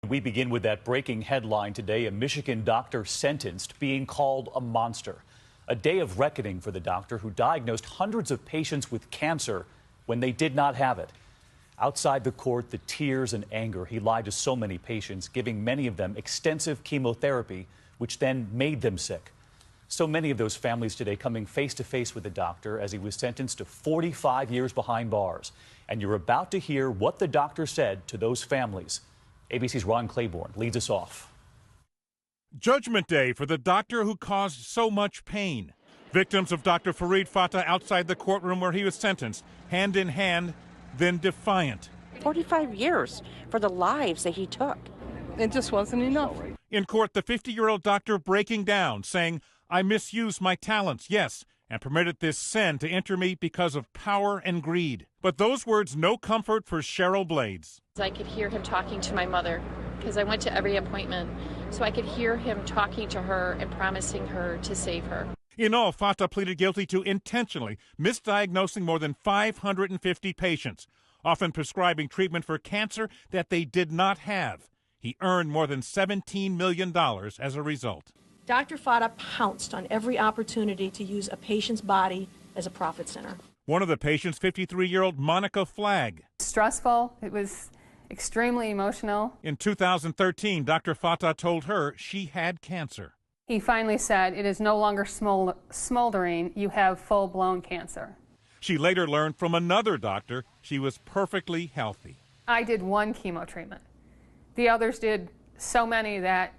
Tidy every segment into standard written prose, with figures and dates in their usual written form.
We begin with that breaking headline today. A Michigan doctor sentenced, being called a monster. A day of reckoning for the doctor who diagnosed hundreds of patients with cancer when they did not have it. Outside the court, the tears and anger. He lied to so many patients, giving many of them extensive chemotherapy, which then made them sick. So many of those families today coming face to face with the doctor as he was sentenced to 45 years behind bars. And you're about to hear what the doctor said to those families. ABC's Ron Claiborne leads us off. Judgment Day for the doctor who caused so much pain. Victims of Dr. Farid Fatah outside the courtroom where he was sentenced, hand in hand, then defiant. 45 years for the lives that he took. It just wasn't enough. In court, the 50-year-old doctor breaking down, saying, "I misused my talents, yes, and permitted this sin to enter me because of power and greed." But those words no comfort for Cheryl Blades. I could hear him talking to my mother because I went to every appointment, so I could hear him talking to her and promising her to save her. In all, Fatah pleaded guilty to intentionally misdiagnosing more than 550 patients, often prescribing treatment for cancer that they did not have. He earned more than $17 million as a result. Dr. Fatah pounced on every opportunity to use a patient's body as a profit center. One of the patients, 53-year-old Monica Flagg. Stressful. It was extremely emotional. In 2013, Dr. Fatah told her she had cancer. He finally said, "It is no longer smoldering. You have full-blown cancer." She later learned from another doctor she was perfectly healthy. I did one chemo treatment. The others did so many that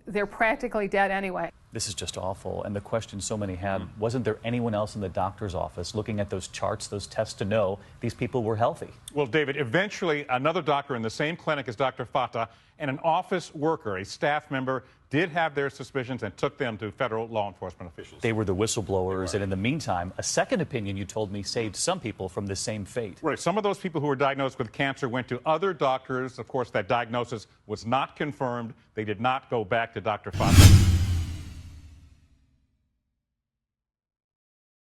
they're practically dead anyway. This is just awful. And the question so many had, wasn't there anyone else in the doctor's office looking at those charts, those tests to know these people were healthy? Well, David, eventually another doctor in the same clinic as Dr. Fatah and an office worker, a staff member, did have their suspicions and took them to federal law enforcement officials. They were the whistleblowers. And in the meantime, a second opinion, you told me, saved some people from the same fate. Right. Some of those people who were diagnosed with cancer went to other doctors. Of course, that diagnosis was not confirmed. They did not go back to Dr. Fatah.